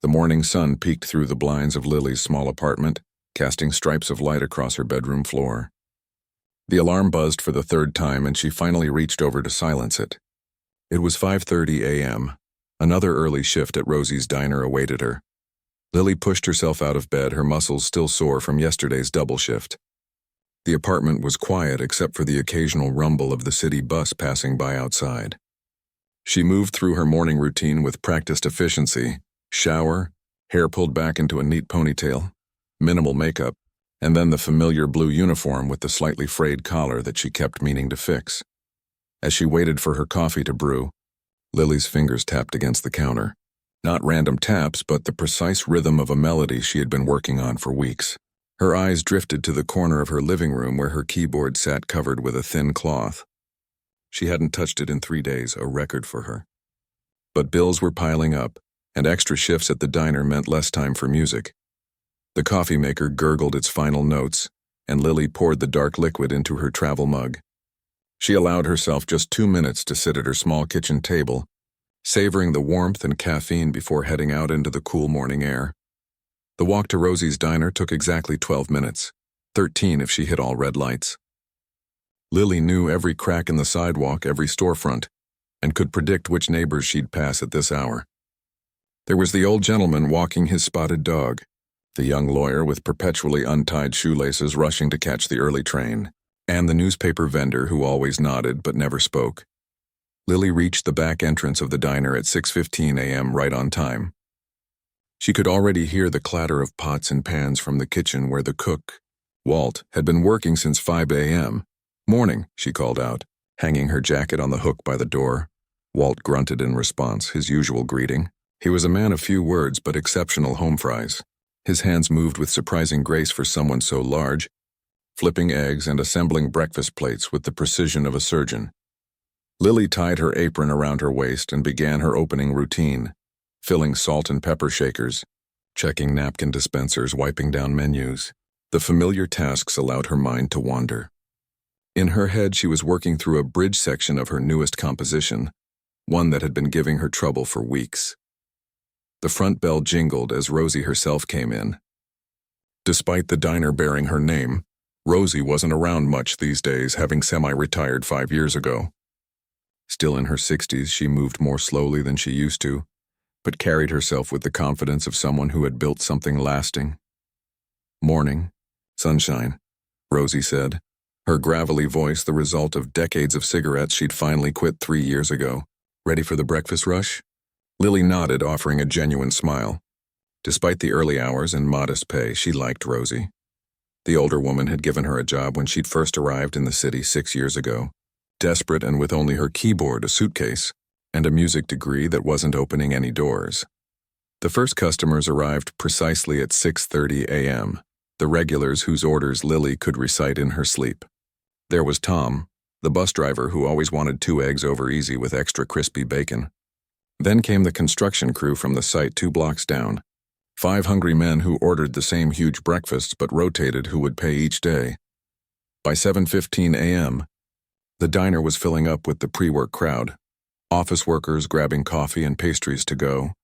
The morning sun peeked through the blinds of Lily's small apartment, casting stripes of light across her bedroom floor. The alarm buzzed for the third time, and she finally reached over to silence it. It was 5:30 a.m. Another early shift at Rosie's diner awaited her. Lily pushed herself out of bed, her muscles still sore from yesterday's double shift. The apartment was quiet except for the occasional rumble of the city bus passing by outside. She moved through her morning routine with practiced efficiency: shower, hair pulled back into a neat ponytail, minimal makeup, and then the familiar blue uniform with the slightly frayed collar that she kept meaning to fix. As she waited for her coffee to brew, Lily's fingers tapped against the counter. Not random taps, but the precise rhythm of a melody she had been working on for weeks. Her eyes drifted to the corner of her living room where her keyboard sat covered with a thin cloth. She hadn't touched it in 3 days, a record for her. But bills were piling up, and extra shifts at the diner meant less time for music. The coffee maker gurgled its final notes, and Lily poured the dark liquid into her travel mug. She allowed herself just 2 minutes to sit at her small kitchen table, savoring the warmth and caffeine before heading out into the cool morning air. The walk to Rosie's diner took exactly 12 minutes, 13 if she hit all red lights. Lily knew every crack in the sidewalk, every storefront, and could predict which neighbors she'd pass at this hour. There was the old gentleman walking his spotted dog, the young lawyer with perpetually untied shoelaces rushing to catch the early train, and the newspaper vendor who always nodded but never spoke. Lily reached the back entrance of the diner at 6:15 a.m. right on time. She could already hear the clatter of pots and pans from the kitchen where the cook, Walt, had been working since 5 a.m. "Morning," she called out, hanging her jacket on the hook by the door. Walt grunted in response, his usual greeting. He was a man of few words but exceptional home fries. His hands moved with surprising grace for someone so large, flipping eggs and assembling breakfast plates with the precision of a surgeon. Lily tied her apron around her waist and began her opening routine, filling salt and pepper shakers, checking napkin dispensers, wiping down menus. The familiar tasks allowed her mind to wander. In her head, she was working through a bridge section of her newest composition, one that had been giving her trouble for weeks. The front bell jingled as Rosie herself came in. Despite the diner bearing her name, Rosie wasn't around much these days, having semi-retired 5 years ago. Still in her 60s, she moved more slowly than she used to, but carried herself with the confidence of someone who had built something lasting. "Morning, sunshine," Rosie said, her gravelly voice the result of decades of cigarettes she'd finally quit 3 years ago. "Ready for the breakfast rush?" Lily nodded, offering a genuine smile. Despite the early hours and modest pay, she liked Rosie. The older woman had given her a job when she'd first arrived in the city 6 years ago, desperate and with only her keyboard, a suitcase, and a music degree that wasn't opening any doors. The first customers arrived precisely at 6:30 a.m., the regulars whose orders Lily could recite in her sleep. There was Tom, the bus driver who always wanted 2 eggs over easy with extra crispy bacon. Then came the construction crew from the site 2 blocks down, 5 hungry men who ordered the same huge breakfasts but rotated who would pay each day. By 7:15 a.m., the diner was filling up with the pre-work crowd, office workers grabbing coffee and pastries to go,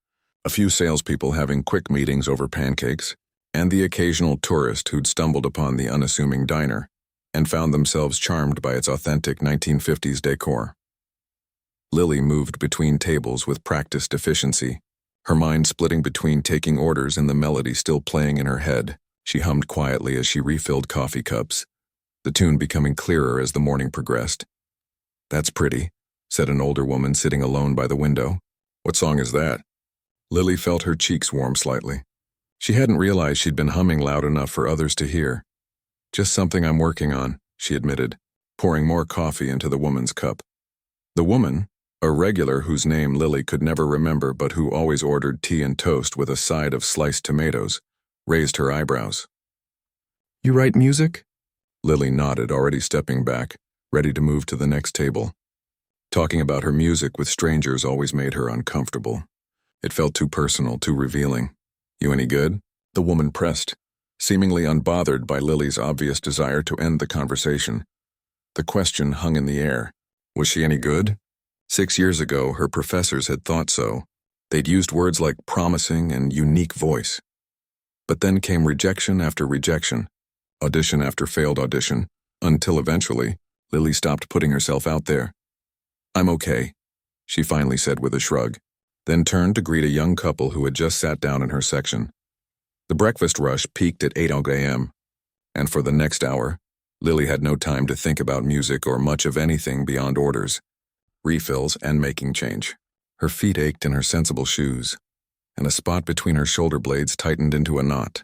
a few salespeople having quick meetings over pancakes, and the occasional tourist who'd stumbled upon the unassuming diner and found themselves charmed by its authentic 1950s decor. Lily moved between tables with practiced efficiency, her mind splitting between taking orders and the melody still playing in her head. She hummed quietly as she refilled coffee cups, the tune becoming clearer as the morning progressed. "That's pretty," said an older woman sitting alone by the window. "What song is that?" Lily felt her cheeks warm slightly. She hadn't realized she'd been humming loud enough for others to hear. "Just something I'm working on," she admitted, pouring more coffee into the woman's cup. The woman, a regular whose name Lily could never remember but who always ordered tea and toast with a side of sliced tomatoes, raised her eyebrows. "You write music?" Lily nodded, already stepping back, ready to move to the next table. Talking about her music with strangers always made her uncomfortable. It felt too personal, too revealing. "You any good?" the woman pressed, seemingly unbothered by Lily's obvious desire to end the conversation. The question hung in the air. Was she any good? 6 years ago, her professors had thought so, They'd used words like promising and unique voice. But then came rejection after rejection, audition after failed audition, until eventually, Lily stopped putting herself out there. "I'm okay," she finally said with a shrug, then turned to greet a young couple who had just sat down in her section. The breakfast rush peaked at 8 a.m., and for the next hour, Lily had no time to think about music or much of anything beyond orders, refills, and making change. Her feet ached in her sensible shoes, and a spot between her shoulder blades tightened into a knot.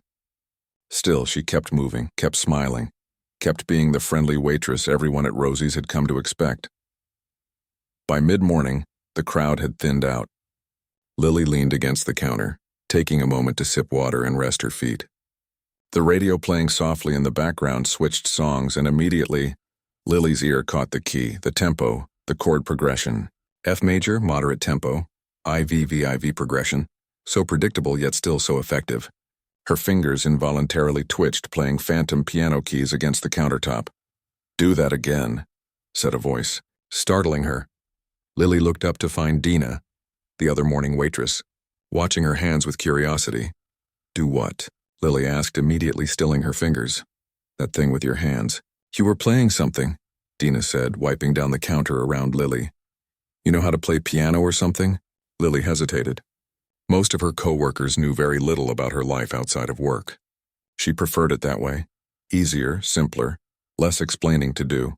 Still, she kept moving, kept smiling, kept being the friendly waitress everyone at Rosie's had come to expect. By mid-morning, the crowd had thinned out. Lily leaned against the counter, taking a moment to sip water and rest her feet. The radio playing softly in the background switched songs, and immediately, Lily's ear caught the key, the tempo, the chord progression. F major, moderate tempo, IV progression, so predictable yet still so effective. Her fingers involuntarily twitched, playing phantom piano keys against the countertop. "Do that again," said a voice, startling her. Lily looked up to find Dina, the other morning waitress, watching her hands with curiosity. "Do what?" Lily asked, immediately stilling her fingers. "That thing with your hands. You were playing something," Dina said, wiping down the counter around Lily. "You know how to play piano or something?" Lily hesitated. Most of her co-workers knew very little about her life outside of work. She preferred it that way. Easier, simpler, less explaining to do.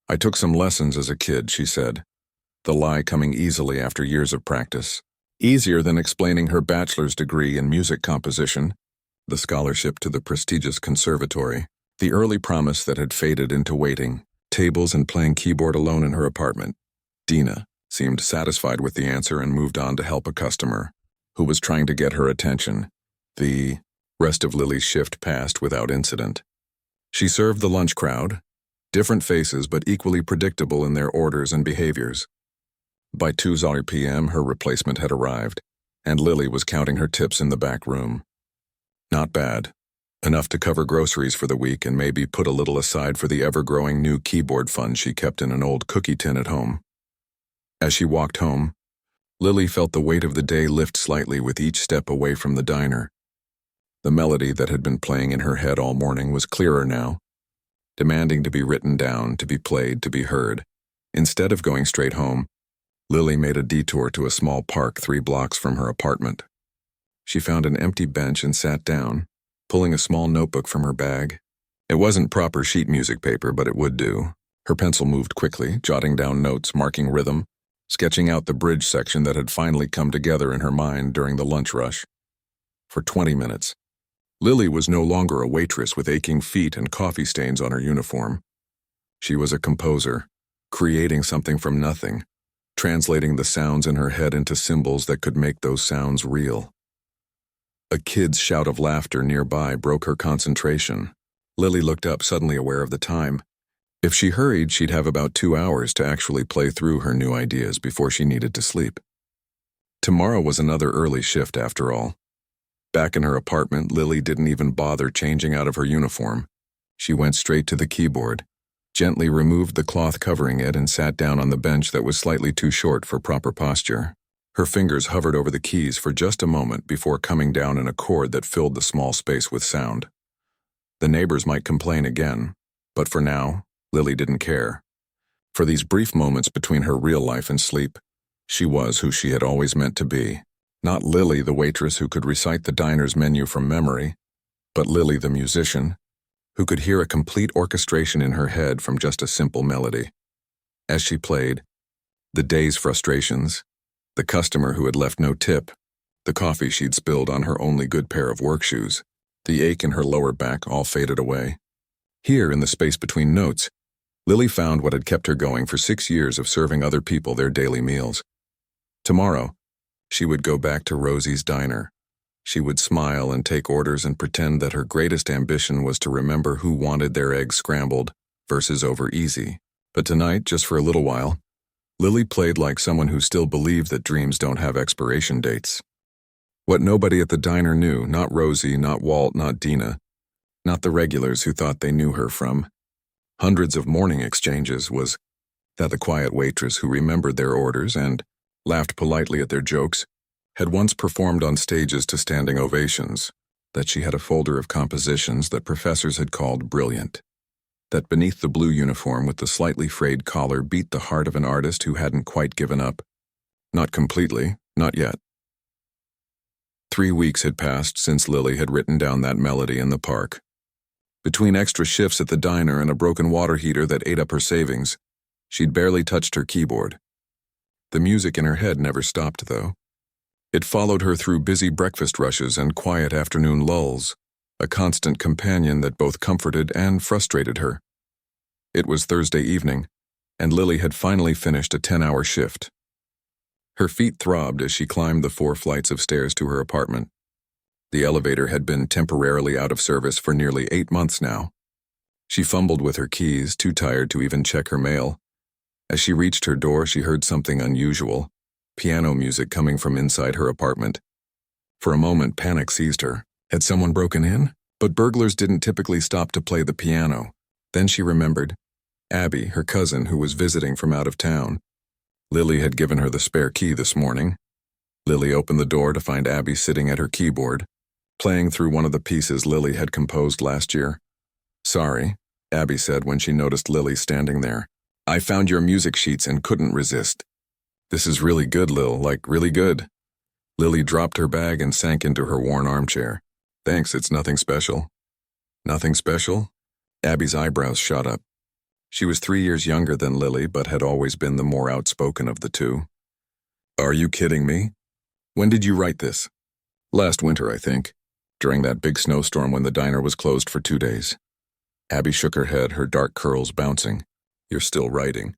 "I took some lessons as a kid," she said, the lie coming easily after years of practice. Easier than explaining her bachelor's degree in music composition, the scholarship to the prestigious conservatory, the early promise that had faded into waiting, tables and playing keyboard alone in her apartment. Dina seemed satisfied with the answer and moved on to help a customer who was trying to get her attention. The rest of Lily's shift passed without incident. She served the lunch crowd, different faces but equally predictable in their orders and behaviors. By 2 p.m., her replacement had arrived, and Lily was counting her tips in the back room. Not bad. Enough to cover groceries for the week and maybe put a little aside for the ever-growing new keyboard fund she kept in an old cookie tin at home. As she walked home, Lily felt the weight of the day lift slightly with each step away from the diner. The melody that had been playing in her head all morning was clearer now, demanding to be written down, to be played, to be heard. Instead of going straight home, Lily made a detour to a small park 3 blocks from her apartment. She found an empty bench and sat down, pulling a small notebook from her bag. It wasn't proper sheet music paper, but it would do. Her pencil moved quickly, jotting down notes, marking rhythm, sketching out the bridge section that had finally come together in her mind during the lunch rush. For 20 minutes, Lily was no longer a waitress with aching feet and coffee stains on her uniform. She was a composer, creating something from nothing, translating the sounds in her head into symbols that could make those sounds real. A kid's shout of laughter nearby broke her concentration. Lily looked up, suddenly aware of the time. If she hurried, she'd have about 2 hours to actually play through her new ideas before she needed to sleep. Tomorrow was another early shift after all. Back in her apartment, Lily didn't even bother changing out of her uniform. She went straight to the keyboard, gently removed the cloth covering it, and sat down on the bench that was slightly too short for proper posture. Her fingers hovered over the keys for just a moment before coming down in a chord that filled the small space with sound. The neighbors might complain again, but for now, Lily didn't care. For these brief moments between her real life and sleep, she was who she had always meant to be. Not Lily, the waitress who could recite the diner's menu from memory, but Lily, the musician, who could hear a complete orchestration in her head from just a simple melody. As she played, the day's frustrations, the customer who had left no tip, the coffee she'd spilled on her only good pair of work shoes, the ache in her lower back all faded away. Here, in the space between notes, Lily found what had kept her going for 6 years of serving other people their daily meals. Tomorrow, she would go back to Rosie's diner. She would smile and take orders and pretend that her greatest ambition was to remember who wanted their eggs scrambled versus over easy. But tonight, just for a little while, Lily played like someone who still believed that dreams don't have expiration dates. What nobody at the diner knew, not Rosie, not Walt, not Dina, not the regulars who thought they knew her from hundreds of morning exchanges, was that the quiet waitress who remembered their orders and laughed politely at their jokes had once performed on stages to standing ovations, that she had a folder of compositions that professors had called brilliant, that beneath the blue uniform with the slightly frayed collar beat the heart of an artist who hadn't quite given up. Not completely, not yet. 3 weeks had passed since Lily had written down that melody in the park. Between extra shifts at the diner and a broken water heater that ate up her savings, she'd barely touched her keyboard. The music in her head never stopped, though. It followed her through busy breakfast rushes and quiet afternoon lulls, a constant companion that both comforted and frustrated her. It was Thursday evening, and Lily had finally finished a 10-hour shift. Her feet throbbed as she climbed the 4 flights of stairs to her apartment. The elevator had been temporarily out of service for nearly 8 months now. She fumbled with her keys, too tired to even check her mail. As she reached her door, she heard something unusual, piano music coming from inside her apartment. For a moment, panic seized her. Had someone broken in? But burglars didn't typically stop to play the piano. Then she remembered. Abby, her cousin, who was visiting from out of town. Lily had given her the spare key this morning. Lily opened the door to find Abby sitting at her keyboard, playing through one of the pieces Lily had composed last year. "Sorry," Abby said when she noticed Lily standing there. "I found your music sheets and couldn't resist." "This is really good, Lil, like really good." Lily dropped her bag and sank into her worn armchair. "Thanks, it's nothing special." "Nothing special?" Abby's eyebrows shot up. She was 3 years younger than Lily, but had always been the more outspoken of the two. "Are you kidding me? When did you write this?" "Last winter, I think, during that big snowstorm when the diner was closed for 2 days. Abby shook her head, her dark curls bouncing. "You're still writing."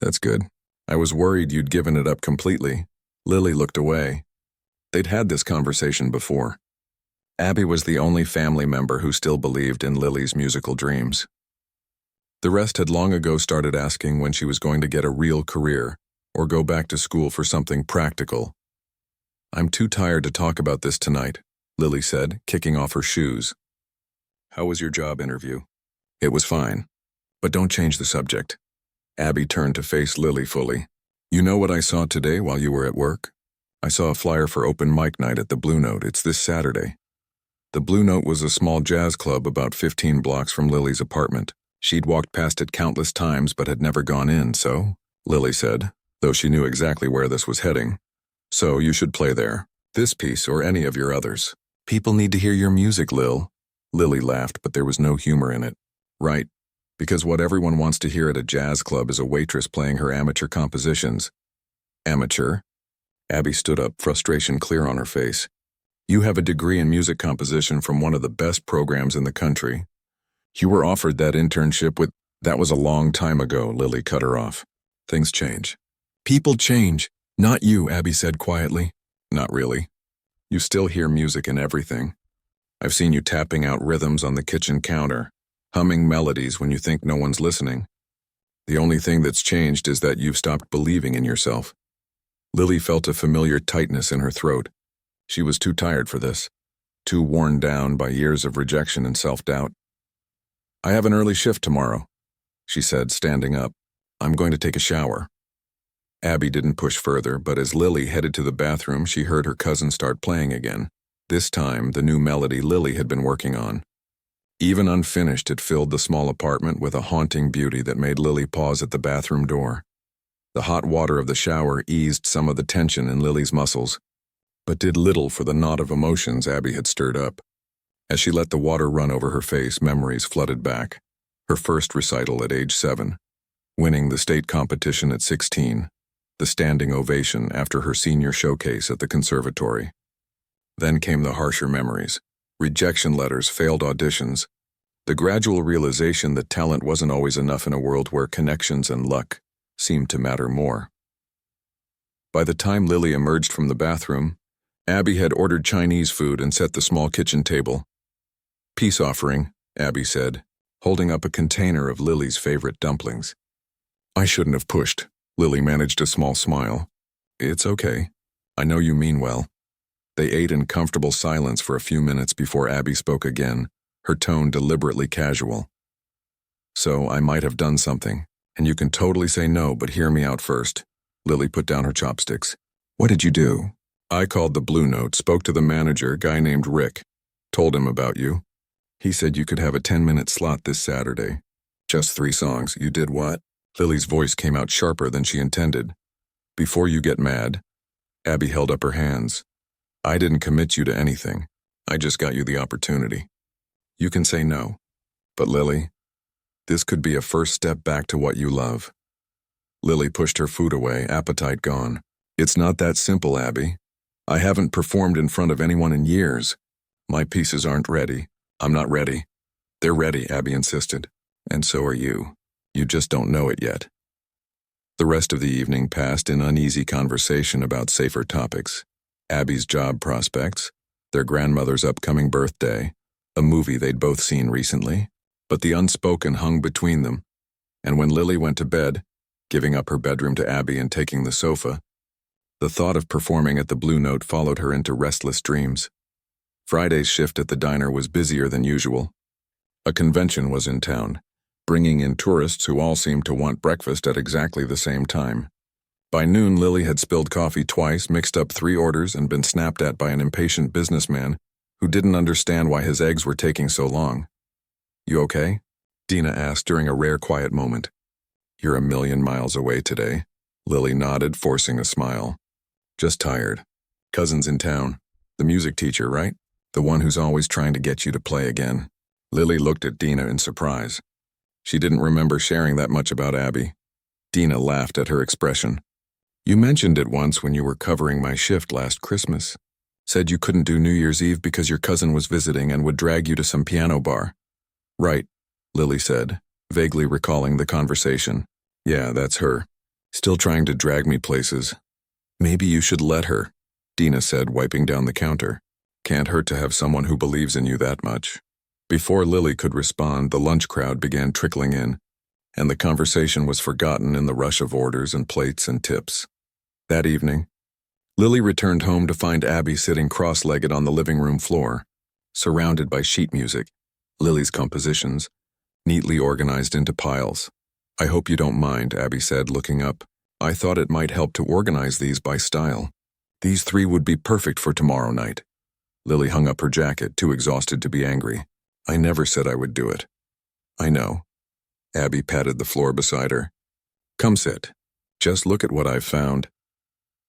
"That's good. I was worried you'd given it up completely." Lily looked away. They'd had this conversation before. Abby was the only family member who still believed in Lily's musical dreams. The rest had long ago started asking when she was going to get a real career or go back to school for something practical. "I'm too tired to talk about this tonight," Lily said, kicking off her shoes. "How was your job interview?" "It was fine. But don't change the subject." Abby turned to face Lily fully. "You know what I saw today while you were at work? I saw a flyer for open mic night at the Blue Note. It's this Saturday." The Blue Note was a small jazz club about 15 blocks from Lily's apartment. She'd walked past it countless times but had never gone in, so, Lily said, though she knew exactly where this was heading. "So you should play there. This piece or any of your others." "People need to hear your music, Lil." Lily laughed, but there was no humor in it. "Right, because what everyone wants to hear at a jazz club is a waitress playing her amateur compositions." "Amateur?" Abby stood up, frustration clear on her face. "You have a degree in music composition from one of the best programs in the country. You were offered that internship with—" "That was a long time ago," Lily cut her off. "Things change." "People change. Not you," Abby said quietly. "Not really. You still hear music in everything. I've seen you tapping out rhythms on the kitchen counter, humming melodies when you think no one's listening. The only thing that's changed is that you've stopped believing in yourself." Lily felt a familiar tightness in her throat. She was too tired for this, too worn down by years of rejection and self-doubt. "I have an early shift tomorrow," she said, standing up. "I'm going to take a shower." Abby didn't push further, but as Lily headed to the bathroom, she heard her cousin start playing again. This time, the new melody Lily had been working on. Even unfinished, it filled the small apartment with a haunting beauty that made Lily pause at the bathroom door. The hot water of the shower eased some of the tension in Lily's muscles, but did little for the knot of emotions Abby had stirred up. As she let the water run over her face, memories flooded back. Her first recital at age 7, winning the state competition at 16, the standing ovation after her senior showcase at the conservatory. Then came the harsher memories, rejection letters, failed auditions, the gradual realization that talent wasn't always enough in a world where connections and luck seemed to matter more. By the time Lily emerged from the bathroom, Abby had ordered Chinese food and set the small kitchen table. "Peace offering," Abby said, holding up a container of Lily's favorite dumplings. "I shouldn't have pushed." Lily managed a small smile. "It's okay. I know you mean well." They ate in comfortable silence for a few minutes before Abby spoke again, her tone deliberately casual. "So I might have done something, and you can totally say no, but hear me out first." Lily put down her chopsticks. "What did you do?" I called the Blue Note, spoke to the manager, guy named Rick. Told him about you. He said you could have a 10-minute slot this Saturday. Just 3 songs. You did what? Lily's voice came out sharper than she intended. Before you get mad. Abby held up her hands. I didn't commit you to anything. I just got you the opportunity. You can say no. But Lily, this could be a first step back to what you love. Lily pushed her food away, appetite gone. It's not that simple, Abby. I haven't performed in front of anyone in years. My pieces aren't ready. I'm not ready. They're ready, Abby insisted. And so are you. You just don't know it yet. The rest of the evening passed in uneasy conversation about safer topics. Abby's job prospects, their grandmother's upcoming birthday, a movie they'd both seen recently, but the unspoken hung between them. And when Lily went to bed, giving up her bedroom to Abby and taking the sofa, the thought of performing at the Blue Note followed her into restless dreams. Friday's shift at the diner was busier than usual. A convention was in town, bringing in tourists who all seemed to want breakfast at exactly the same time. By noon, Lily had spilled coffee twice, mixed up 3 orders, and been snapped at by an impatient businessman who didn't understand why his eggs were taking so long. You okay? Dina asked during a rare quiet moment. You're a million miles away today. Lily nodded, forcing a smile. Just tired. Cousin's in town. The music teacher, right? The one who's always trying to get you to play again. Lily looked at Dina in surprise. She didn't remember sharing that much about Abby. Dina laughed at her expression. You mentioned it once when you were covering my shift last Christmas. Said you couldn't do New Year's Eve because your cousin was visiting and would drag you to some piano bar. Right, Lily said, vaguely recalling the conversation. Yeah, that's her. Still trying to drag me places. Maybe you should let her, Dina said, wiping down the counter. Can't hurt to have someone who believes in you that much. Before Lily could respond, the lunch crowd began trickling in, and the conversation was forgotten in the rush of orders and plates and tips. That evening, Lily returned home to find Abby sitting cross-legged on the living room floor, surrounded by sheet music, Lily's compositions, neatly organized into piles. I hope you don't mind, Abby said, looking up. I thought it might help to organize these by style. These 3 would be perfect for tomorrow night. Lily hung up her jacket, too exhausted to be angry. I never said I would do it. I know. Abby patted the floor beside her. Come sit. Just look at what I've found.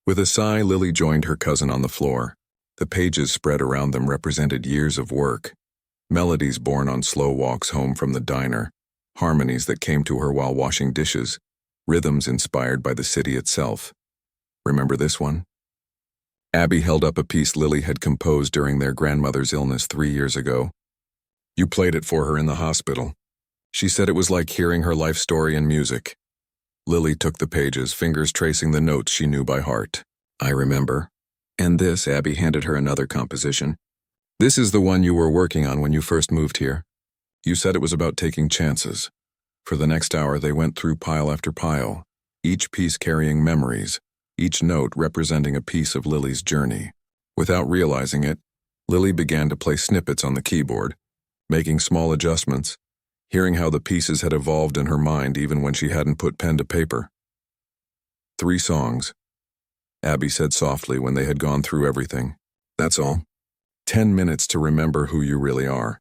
With a sigh, Lily joined her cousin on the floor. The pages spread around them represented years of work. Melodies born on slow walks home from the diner, harmonies that came to her while washing dishes, rhythms inspired by the city itself. Remember this one? Abby held up a piece Lily had composed during their grandmother's illness 3 years ago. You played it for her in the hospital. She said it was like hearing her life story in music. Lily took the pages, fingers tracing the notes she knew by heart. I remember. And this, Abby handed her another composition. This is the one you were working on when you first moved here. You said it was about taking chances. For the next hour, they went through pile after pile, each piece carrying memories, each note representing a piece of Lily's journey. Without realizing it, Lily began to play snippets on the keyboard, making small adjustments, hearing how the pieces had evolved in her mind even when she hadn't put pen to paper. 3 songs, Abby said softly when they had gone through everything. That's all. 10 minutes to remember who you really are.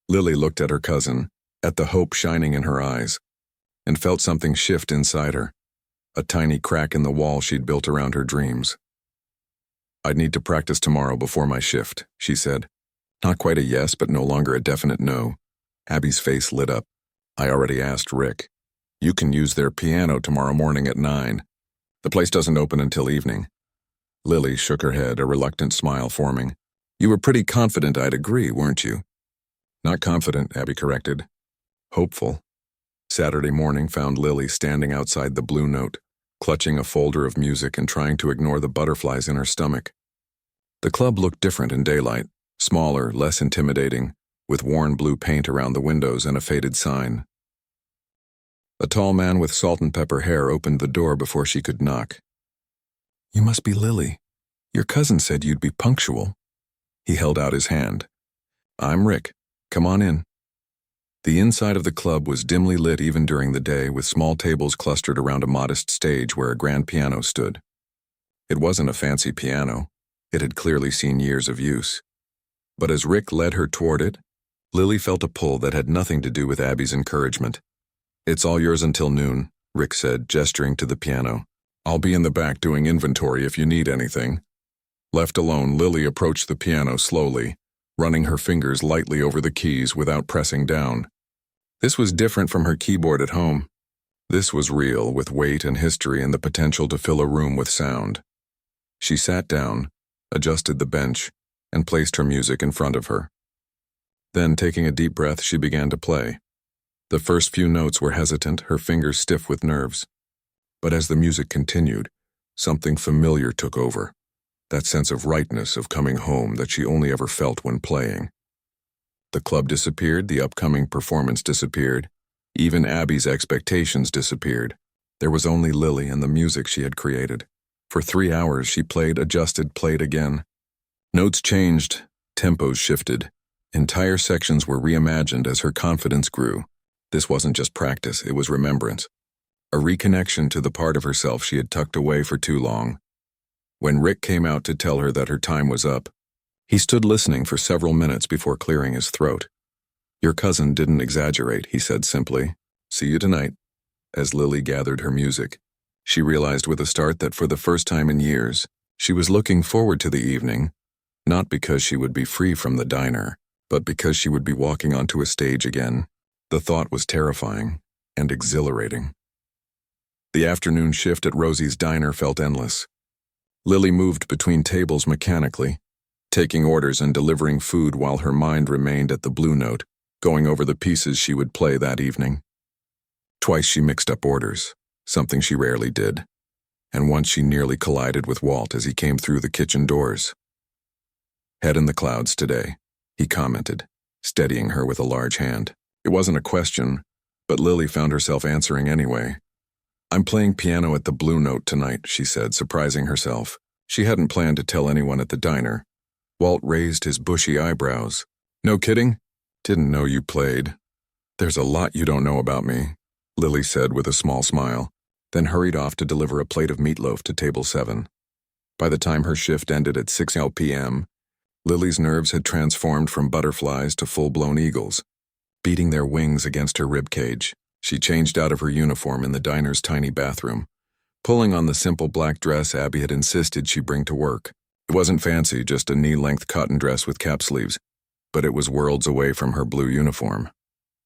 Lily looked at her cousin, at the hope shining in her eyes, and felt something shift inside her, a tiny crack in the wall she'd built around her dreams. I'd need to practice tomorrow before my shift, she said. Not quite a yes, but no longer a definite no. Abby's face lit up. I already asked Rick. You can use their piano tomorrow morning at 9. The place doesn't open until evening. Lily shook her head, a reluctant smile forming. You were pretty confident I'd agree, weren't you? Not confident, Abby corrected. Hopeful. Saturday morning found Lily standing outside the Blue Note, clutching a folder of music and trying to ignore the butterflies in her stomach. The club looked different in daylight, smaller, less intimidating, with worn blue paint around the windows and a faded sign. A tall man with salt and pepper hair opened the door before she could knock. You must be Lily. Your cousin said you'd be punctual. He held out his hand. I'm Rick. Come on in. The inside of the club was dimly lit even during the day, with small tables clustered around a modest stage where a grand piano stood. It wasn't a fancy piano, It had clearly seen years of use. But as Rick led her toward it, Lily felt a pull that had nothing to do with Abby's encouragement. "It's all yours until noon," Rick said, gesturing to the piano. "I'll be in the back doing inventory if you need anything." Left alone, Lily approached the piano slowly, running her fingers lightly over the keys without pressing down. This was different from her keyboard at home. This was real, with weight and history and the potential to fill a room with sound. She sat down, adjusted the bench, and placed her music in front of her. Then, taking a deep breath, she began to play. The first few notes were hesitant, her fingers stiff with nerves. But as the music continued, something familiar took over. That sense of rightness of coming home that she only ever felt when playing. The club disappeared, the upcoming performance disappeared, even Abby's expectations disappeared. There was only Lily and the music she had created. For 3 hours she played, adjusted, played again. Notes changed, tempos shifted. Entire sections were reimagined as her confidence grew. This wasn't just practice, it was remembrance. A reconnection to the part of herself she had tucked away for too long. When Rick came out to tell her that her time was up, he stood listening for several minutes before clearing his throat. "Your cousin didn't exaggerate," he said simply. "See you tonight." As Lily gathered her music, she realized with a start that for the first time in years, she was looking forward to the evening, not because she would be free from the diner, but because she would be walking onto a stage again. The thought was terrifying and exhilarating. The afternoon shift at Rosie's diner felt endless. Lily moved between tables mechanically, taking orders and delivering food while her mind remained at the Blue Note, going over the pieces she would play that evening. Twice she mixed up orders, something she rarely did, and once she nearly collided with Walt as he came through the kitchen doors. "Head in the clouds today," he commented, steadying her with a large hand. It wasn't a question, but Lily found herself answering anyway. "I'm playing piano at the Blue Note tonight," she said, surprising herself. She hadn't planned to tell anyone at the diner. Walt raised his bushy eyebrows. "No kidding? Didn't know you played." "There's a lot you don't know about me," Lily said with a small smile, then hurried off to deliver a plate of meatloaf to table 7. By the time her shift ended at 6 p.m., Lily's nerves had transformed from butterflies to full-blown eagles, beating their wings against her ribcage. She changed out of her uniform in the diner's tiny bathroom, pulling on the simple black dress Abby had insisted she bring to work. It wasn't fancy, just a knee-length cotton dress with cap sleeves, but it was worlds away from her blue uniform.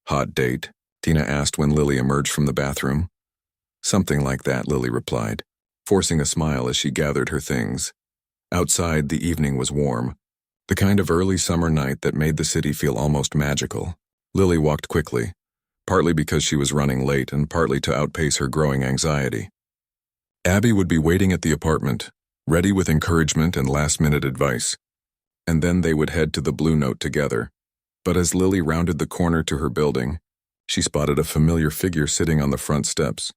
"Hot date?" Tina asked when Lily emerged from the bathroom. "Something like that," Lily replied, forcing a smile as she gathered her things. Outside, the evening was warm, the kind of early summer night that made the city feel almost magical. Lily walked quickly, partly because she was running late and partly to outpace her growing anxiety. Abby would be waiting at the apartment, ready with encouragement and last-minute advice, and then they would head to the Blue Note together. But as Lily rounded the corner to her building, she spotted a familiar figure sitting on the front steps.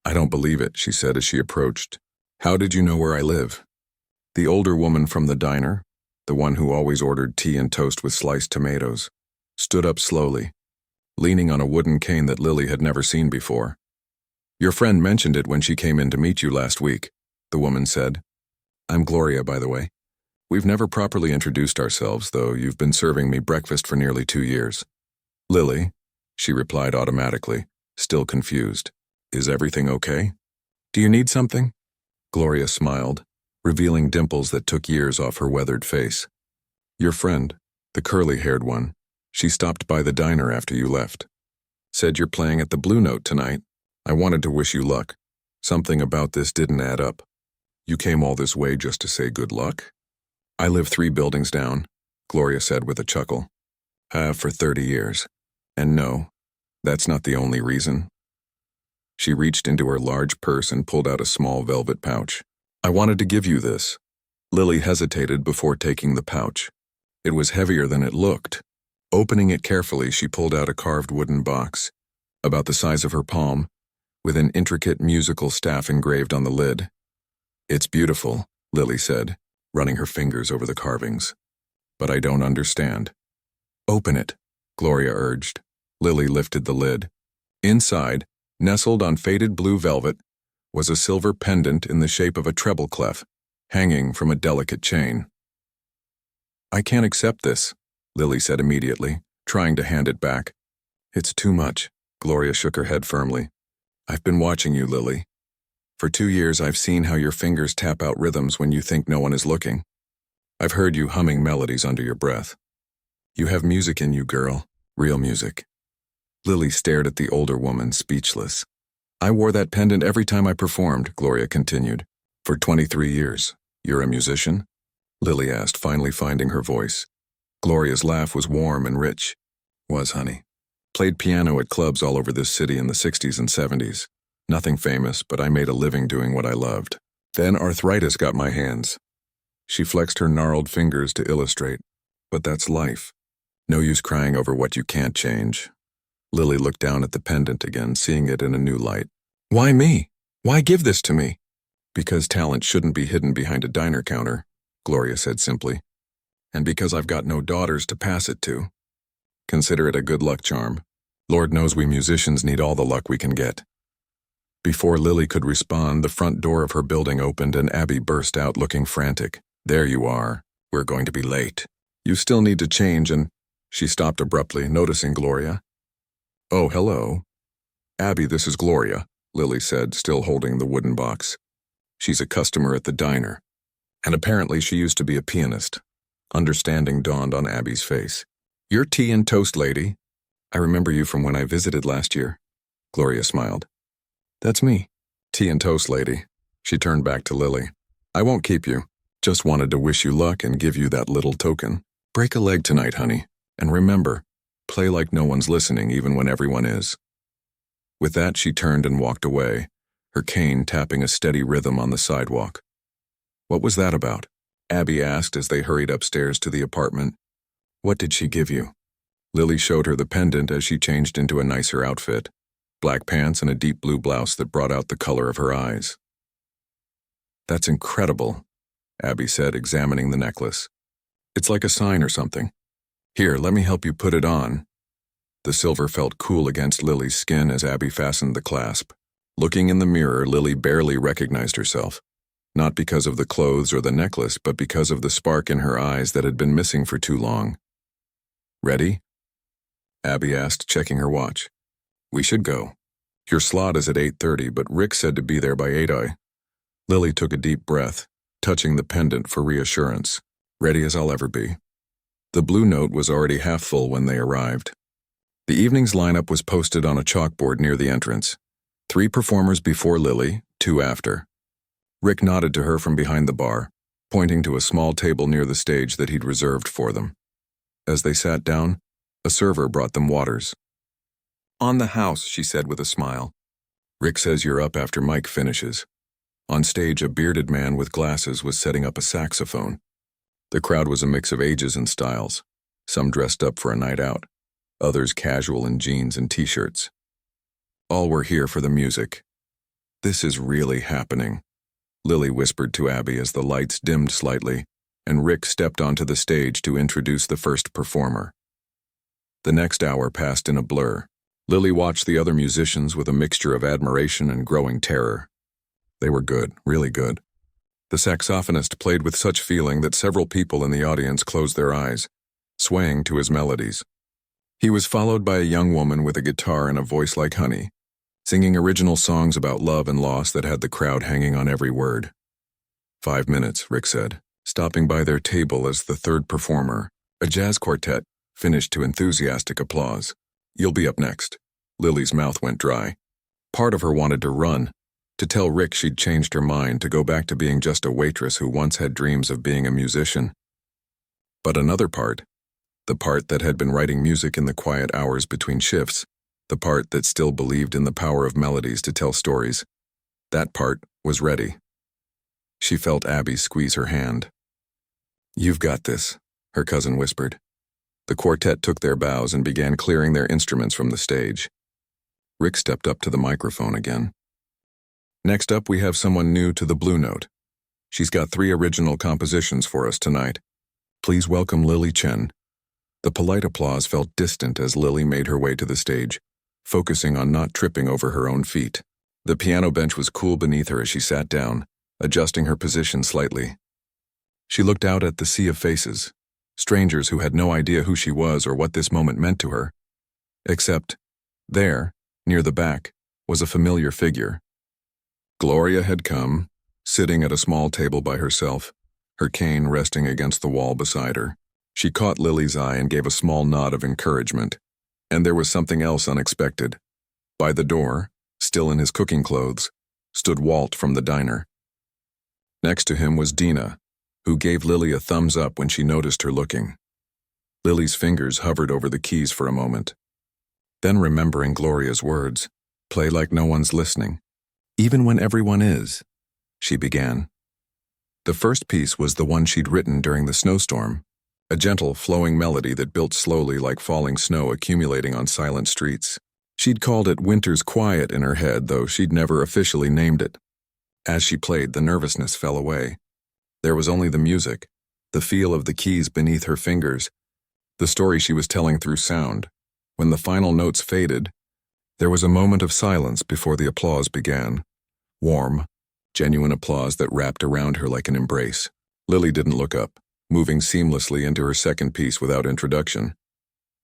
"I don't believe it," she said as she approached. "How did you know where I live?" The older woman from the diner, the one who always ordered tea and toast with sliced tomatoes, stood up slowly, leaning on a wooden cane that Lily had never seen before. "Your friend mentioned it when she came in to meet you last week," the woman said. "I'm Gloria, by the way. We've never properly introduced ourselves, though you've been serving me breakfast for nearly 2 years. "Lily," she replied automatically, still confused. "Is everything okay? Do you need something?" Gloria smiled, revealing dimples that took years off her weathered face. "Your friend, the curly-haired one, she stopped by the diner after you left. Said you're playing at the Blue Note tonight. I wanted to wish you luck. Something about this didn't add up. You came all this way just to say good luck?" "I live 3 buildings down," Gloria said with a chuckle. "Have for 30 years. And no, that's not the only reason." She reached into her large purse and pulled out a small velvet pouch. "I wanted to give you this." Lily hesitated before taking the pouch. It was heavier than it looked. Opening it carefully, she pulled out a carved wooden box, about the size of her palm, with an intricate musical staff engraved on the lid. "It's beautiful," Lily said, running her fingers over the carvings. "But I don't understand." "Open it," Gloria urged. Lily lifted the lid. Inside, nestled on faded blue velvet, was a silver pendant in the shape of a treble clef, hanging from a delicate chain. "I can't accept this," Lily said immediately, trying to hand it back. "It's too much." Gloria shook her head firmly. "I've been watching you, Lily. For 2 years I've seen how your fingers tap out rhythms when you think no one is looking. I've heard you humming melodies under your breath. You have music in you, girl. Real music." Lily stared at the older woman, speechless. "I wore that pendant every time I performed," Gloria continued. "For 23 years. You're a musician?" Lily asked, finally finding her voice. Gloria's laugh was warm and rich. "Was, honey. Played piano at clubs all over this city in the 60s and 70s. Nothing famous, but I made a living doing what I loved. Then arthritis got my hands." She flexed her gnarled fingers to illustrate. "But that's life. No use crying over what you can't change." Lily looked down at the pendant again, seeing it in a new light. "Why me? Why give this to me?" "Because talent shouldn't be hidden behind a diner counter," Gloria said simply. "And because I've got no daughters to pass it to. Consider it a good luck charm. Lord knows we musicians need all the luck we can get." Before Lily could respond, the front door of her building opened and Abby burst out looking frantic. "There you are. We're going to be late. You still need to change and—" She stopped abruptly, noticing Gloria. "Oh, hello." "Abby, this is Gloria," Lily said, still holding the wooden box. "She's a customer at the diner. And apparently she used to be a pianist." Understanding dawned on Abby's face. "You're tea and toast lady. I remember you from when I visited last year." Gloria smiled. "That's me, tea and toast lady." She turned back to Lily. "I won't keep you. Just wanted to wish you luck and give you that little token. Break a leg tonight, honey. And remember, play like no one's listening even when everyone is." With that, she turned and walked away, her cane tapping a steady rhythm on the sidewalk. "What was that about?" Abby asked as they hurried upstairs to the apartment. "What did she give you?" Lily showed her the pendant as she changed into a nicer outfit, black pants and a deep blue blouse that brought out the color of her eyes. "That's incredible," Abby said, examining the necklace. "It's like a sign or something. Here, let me help you put it on." The silver felt cool against Lily's skin as Abby fastened the clasp. Looking in the mirror, Lily barely recognized herself. Not because of the clothes or the necklace, but because of the spark in her eyes that had been missing for too long. "Ready?" Abby asked, checking her watch. "We should go. Your slot is at 8:30, but Rick said to be there by 8. Lily took a deep breath, touching the pendant for reassurance. "Ready as I'll ever be." The blue note was already half full when they arrived. The evening's lineup was posted on a chalkboard near the entrance. 3 performers before Lily, 2 after. Rick nodded to her from behind the bar, pointing to a small table near the stage that he'd reserved for them. As they sat down, a server brought them waters. "On the house," she said with a smile. "Rick says you're up after Mike finishes." On stage, a bearded man with glasses was setting up a saxophone. The crowd was a mix of ages and styles, some dressed up for a night out, others casual in jeans and t-shirts. All were here for the music. "This is really happening," Lily whispered to Abby as the lights dimmed slightly, and Rick stepped onto the stage to introduce the first performer. The next hour passed in a blur. Lily watched the other musicians with a mixture of admiration and growing terror. They were good, really good. The saxophonist played with such feeling that several people in the audience closed their eyes, swaying to his melodies. He was followed by a young woman with a guitar and a voice like honey, singing original songs about love and loss that had the crowd hanging on every word. 5 minutes, Rick said, stopping by their table as the third performer, a jazz quartet, finished to enthusiastic applause. "You'll be up next." Lily's mouth went dry. Part of her wanted to run, to tell Rick she'd changed her mind, to go back to being just a waitress who once had dreams of being a musician. But another part, the part that had been writing music in the quiet hours between shifts, the part that still believed in the power of melodies to tell stories, that part was ready. She felt Abby squeeze her hand. "You've got this," her cousin whispered. The quartet took their bows and began clearing their instruments from the stage. Rick stepped up to the microphone again. "Next up, we have someone new to the Blue Note. She's got 3 original compositions for us tonight. Please welcome Lily Chen." The polite applause felt distant as Lily made her way to the stage, focusing on not tripping over her own feet. The piano bench was cool beneath her as she sat down, adjusting her position slightly, She looked out at the sea of faces, strangers who had no idea who she was or what this moment meant to her. Except, there, near the back, was a familiar figure. Gloria had come, sitting at a small table by herself, her cane resting against the wall beside her. She caught Lily's eye and gave a small nod of encouragement. And there was something else unexpected. By the door, still in his cooking clothes, stood Walt from the diner. Next to him was Dina, who gave Lily a thumbs up when she noticed her looking. Lily's fingers hovered over the keys for a moment. Then, remembering Gloria's words, "Play like no one's listening, even when everyone is," she began. The first piece was the one she'd written during the snowstorm, a gentle, flowing melody that built slowly like falling snow accumulating on silent streets. She'd called it Winter's Quiet in her head, though she'd never officially named it. As she played, the nervousness fell away. There was only the music, the feel of the keys beneath her fingers, the story she was telling through sound. When the final notes faded, there was a moment of silence before the applause began. Warm, genuine applause that wrapped around her like an embrace. Lily didn't look up, moving seamlessly into her second piece without introduction.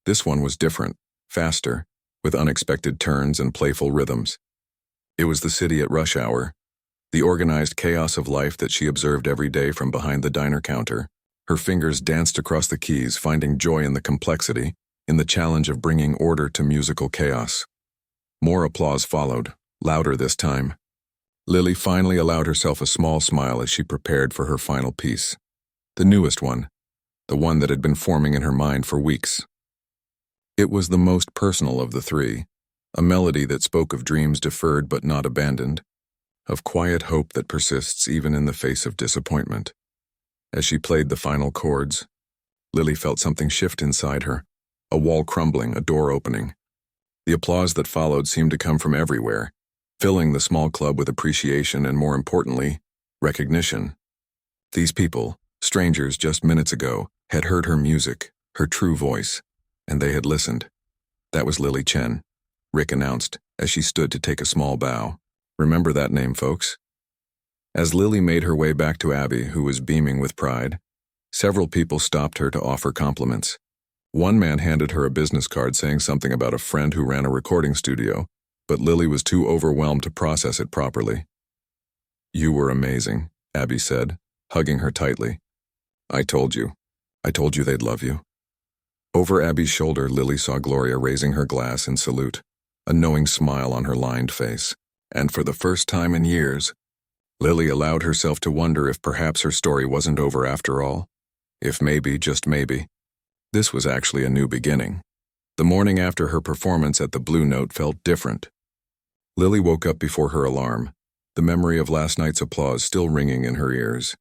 This one was different, faster, with unexpected turns and playful rhythms. It was the city at rush hour, the organized chaos of life that she observed every day from behind the diner counter. Her fingers danced across the keys, finding joy in the complexity, in the challenge of bringing order to musical chaos. More applause followed, louder this time. Lily finally allowed herself a small smile as she prepared for her final piece. The newest one, the one that had been forming in her mind for weeks. It was the most personal of the three, a melody that spoke of dreams deferred but not abandoned, of quiet hope that persists even in the face of disappointment. As she played the final chords, Lily felt something shift inside her, a wall crumbling, a door opening. The applause that followed seemed to come from everywhere, filling the small club with appreciation and, more importantly, recognition. These people, strangers just minutes ago, had heard her music, her true voice, and they had listened. That was Lily Chen, Rick announced as she stood to take a small bow. Remember that name, folks? As Lily made her way back to Abby, who was beaming with pride, several people stopped her to offer compliments. One man handed her a business card saying something about a friend who ran a recording studio, but Lily was too overwhelmed to process it properly. "You were amazing," Abby said, hugging her tightly. I told you they'd love you." Over Abby's shoulder, Lily saw Gloria raising her glass in salute, a knowing smile on her lined face. And for the first time in years, Lily allowed herself to wonder if perhaps her story wasn't over after all. If maybe, just maybe, this was actually a new beginning. The morning after her performance at the Blue Note felt different. Lily woke up before her alarm, the memory of last night's applause still ringing in her ears.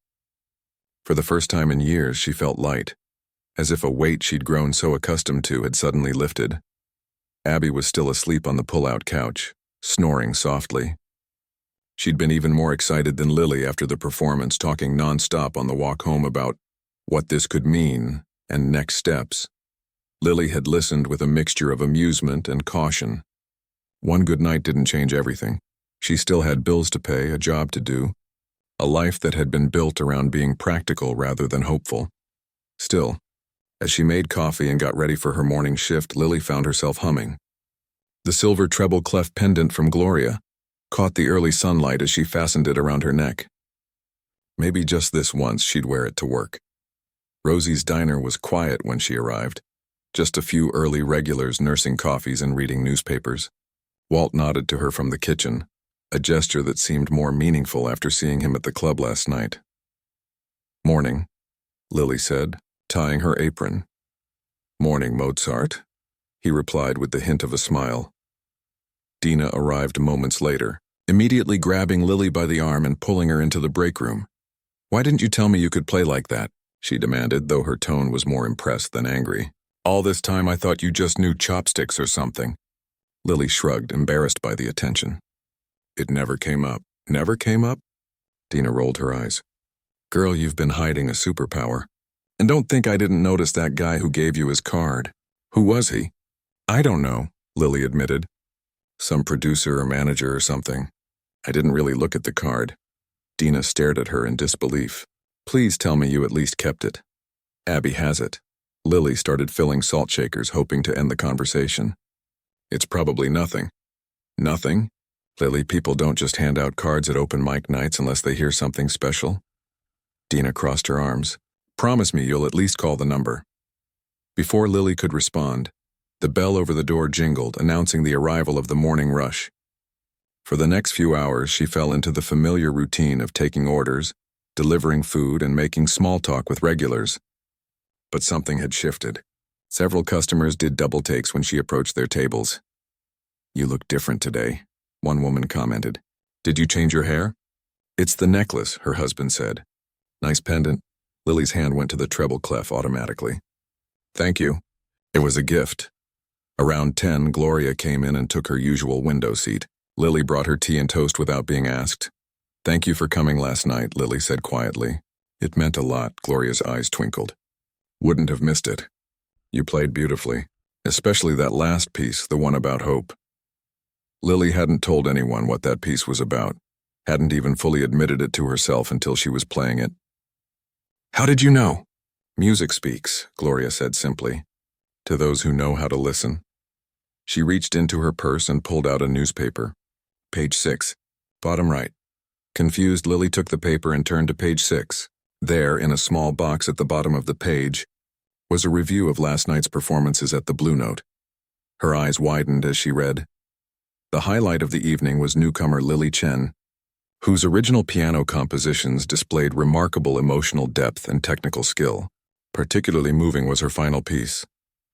For the first time in years, she felt light, as if a weight she'd grown so accustomed to had suddenly lifted. Abby was still asleep on the pull-out couch, snoring softly. She'd been even more excited than Lily after the performance, talking non-stop on the walk home about what this could mean and next steps. Lily had listened with a mixture of amusement and caution. One good night didn't change everything. She still had bills to pay, a job to do, a life that had been built around being practical rather than hopeful. Still, as she made coffee and got ready for her morning shift, Lily found herself humming. The silver treble clef pendant from Gloria caught the early sunlight as she fastened it around her neck. Maybe just this once she'd wear it to work. Rosie's diner was quiet when she arrived, just a few early regulars nursing coffees and reading newspapers. Walt nodded to her from the kitchen, a gesture that seemed more meaningful after seeing him at the club last night. "Morning," Lily said, tying her apron. "Morning, Mozart," he replied with the hint of a smile. Dina arrived moments later, immediately grabbing Lily by the arm and pulling her into the break room. "Why didn't you tell me you could play like that?" she demanded, though her tone was more impressed than angry. "All this time I thought you just knew chopsticks or something." Lily shrugged, embarrassed by the attention. "It never came up." "Never came up?" Dina rolled her eyes. "Girl, you've been hiding a superpower. And don't think I didn't notice that guy who gave you his card. Who was he?" "I don't know," Lily admitted. "Some producer or manager or something. I didn't really look at the card." Dina stared at her in disbelief. Please tell me you at least kept it. Abby has it. Lily started filling salt shakers, hoping to end the conversation. It's probably nothing. Nothing? Lily, people don't just hand out cards at open mic nights unless they hear something special. Dina crossed her arms. Promise me you'll at least call the number. Before Lily could respond, the bell over the door jingled, announcing the arrival of the morning rush. For the next few hours, she fell into the familiar routine of taking orders, delivering food, and making small talk with regulars. But something had shifted. Several customers did double takes when she approached their tables. You look different today, one woman commented. Did you change your hair? It's the necklace, her husband said. Nice pendant. Lily's hand went to the treble clef automatically. Thank you. It was a gift. Around 10, Gloria came in and took her usual window seat. Lily brought her tea and toast without being asked. Thank you for coming last night, Lily said quietly. It meant a lot, Gloria's eyes twinkled. Wouldn't have missed it. You played beautifully, especially that last piece, the one about hope. Lily hadn't told anyone what that piece was about, hadn't even fully admitted it to herself until she was playing it. How did you know? Music speaks, Gloria said simply, to those who know how to listen. She reached into her purse and pulled out a newspaper. Page 6, bottom right. Confused, Lily took the paper and turned to page 6. There, in a small box at the bottom of the page, was a review of last night's performances at the Blue Note. Her eyes widened as she read. The highlight of the evening was newcomer Lily Chen, whose original piano compositions displayed remarkable emotional depth and technical skill. Particularly moving was her final piece,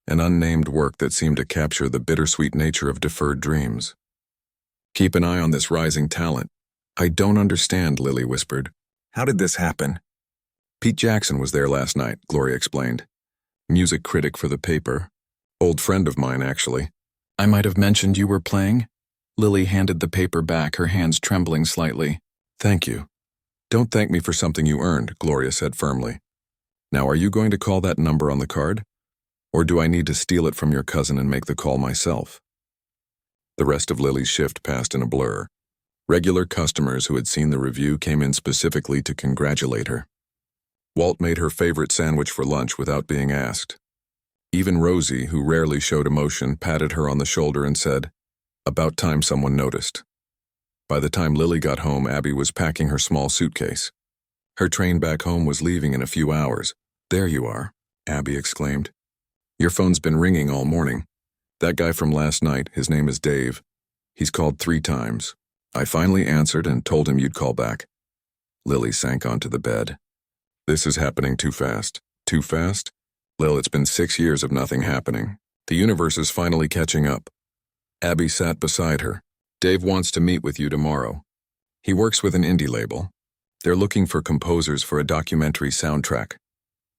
an unnamed work that seemed to capture the bittersweet nature of deferred dreams. Keep an eye on this rising talent. I don't understand, Lily whispered. How did this happen? Pete Jackson was there last night, Gloria explained. Music critic for the paper. Old friend of mine, actually. I might have mentioned you were playing? Lily handed the paper back, her hands trembling slightly. Thank you. Don't thank me for something you earned, Gloria said firmly. Now, are you going to call that number on the card? Or do I need to steal it from your cousin and make the call myself? The rest of Lily's shift passed in a blur. Regular customers who had seen the review came in specifically to congratulate her. Walt made her favorite sandwich for lunch without being asked. Even Rosie, who rarely showed emotion, patted her on the shoulder and said, "About time someone noticed." By the time Lily got home, Abby was packing her small suitcase. Her train back home was leaving in a few hours. There you are, Abby exclaimed. Your phone's been ringing all morning. That guy from last night, his name is Dave. He's called 3 times. I finally answered and told him you'd call back. Lily sank onto the bed. This is happening too fast. Too fast? Lil, it's been 6 years of nothing happening. The universe is finally catching up. Abby sat beside her. Dave wants to meet with you tomorrow. He works with an indie label. They're looking for composers for a documentary soundtrack.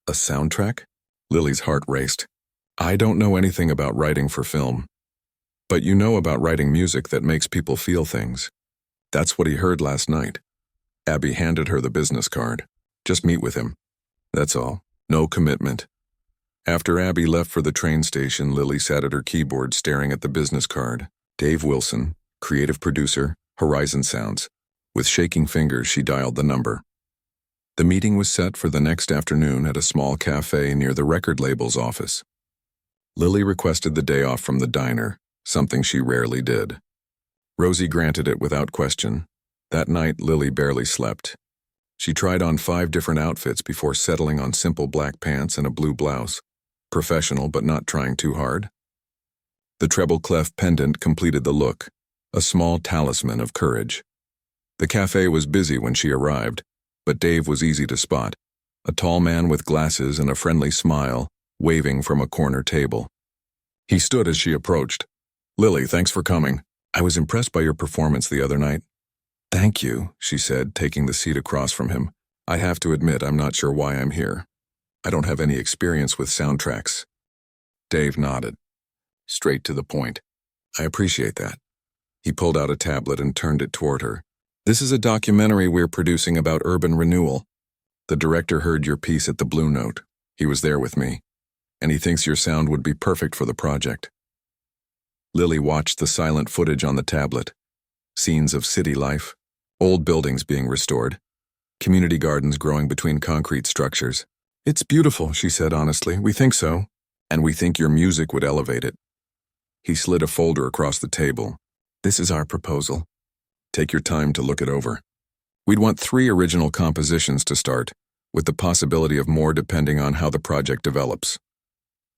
A soundtrack? Lily's heart raced. I don't know anything about writing for film. But you know about writing music that makes people feel things. That's what he heard last night. Abby handed her the business card. Just meet with him. That's all. No commitment. After Abby left for the train station, Lily sat at her keyboard staring at the business card. Dave Wilson, creative producer, Horizon Sounds. With shaking fingers, she dialed the number. The meeting was set for the next afternoon at a small cafe near the record label's office. Lily requested the day off from the diner, something she rarely did. Rosie granted it without question. That night, Lily barely slept. She tried on 5 different outfits before settling on simple black pants and a blue blouse. Professional, but not trying too hard. The treble clef pendant completed the look, a small talisman of courage. The cafe was busy when she arrived, but Dave was easy to spot, a tall man with glasses and a friendly smile, waving from a corner table. He stood as she approached. Lily, thanks for coming. I was impressed by your performance the other night. Thank you, she said, taking the seat across from him. I have to admit, I'm not sure why I'm here. I don't have any experience with soundtracks. Dave nodded. Straight to the point. I appreciate that. He pulled out a tablet and turned it toward her. This is a documentary we're producing about urban renewal. The director heard your piece at the Blue Note. He was there with me, and he thinks your sound would be perfect for the project. Lily watched the silent footage on the tablet. Scenes of city life, old buildings being restored, Community gardens growing between concrete structures. It's beautiful, she said honestly. We think so. And we think your music would elevate it. He slid a folder across the table. This is our proposal. Take your time to look it over. We'd want 3 original compositions to start, with the possibility of more depending on how the project develops.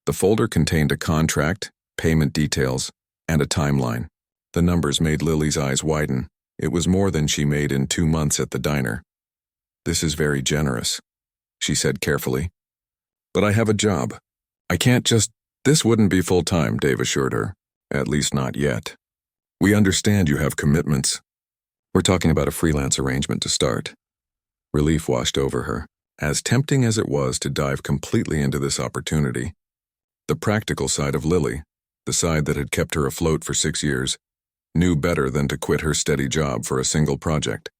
The folder contained a contract, payment details, and a timeline. The numbers made Lily's eyes widen. It was more than she made in 2 months at the diner. This is very generous, she said carefully. But I have a job. I can't just... This wouldn't be full-time, Dave assured her. At least not yet. We understand you have commitments. We're talking about a freelance arrangement to start. Relief washed over her. As tempting as it was to dive completely into this opportunity, the practical side of Lily, the side that had kept her afloat for 6 years, knew better than to quit her steady job for a single project.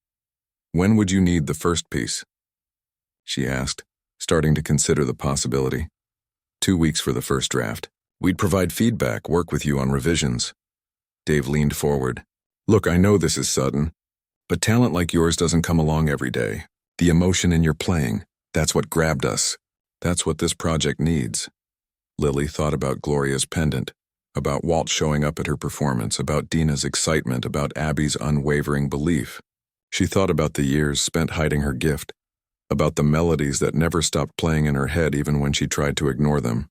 When would you need the first piece? She asked, starting to consider the possibility. 2 weeks for the first draft. We'd provide feedback, work with you on revisions. Dave leaned forward. Look, I know this is sudden, but talent like yours doesn't come along every day. The emotion in your playing, that's what grabbed us. That's what this project needs. Lily thought about Gloria's pendant, about Walt showing up at her performance, about Dina's excitement, about Abby's unwavering belief. She thought about the years spent hiding her gift, about the melodies that never stopped playing in her head even when she tried to ignore them.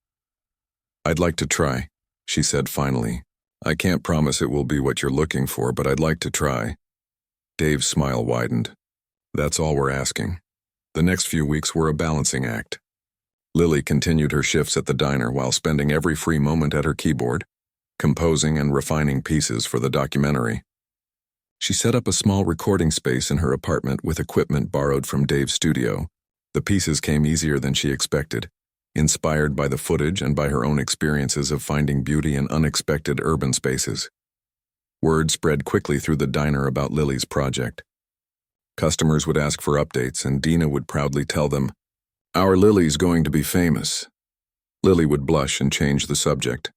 I'd like to try, she said finally. I can't promise it will be what you're looking for, but I'd like to try. Dave's smile widened. That's all we're asking. The next few weeks were a balancing act. Lily continued her shifts at the diner while spending every free moment at her keyboard, composing and refining pieces for the documentary. She set up a small recording space in her apartment with equipment borrowed from Dave's studio. The pieces came easier than she expected, inspired by the footage and by her own experiences of finding beauty in unexpected urban spaces. Word spread quickly through the diner about Lily's project. Customers would ask for updates, and Dina would proudly tell them, "Our Lily's going to be famous." Lily would blush and change the subject,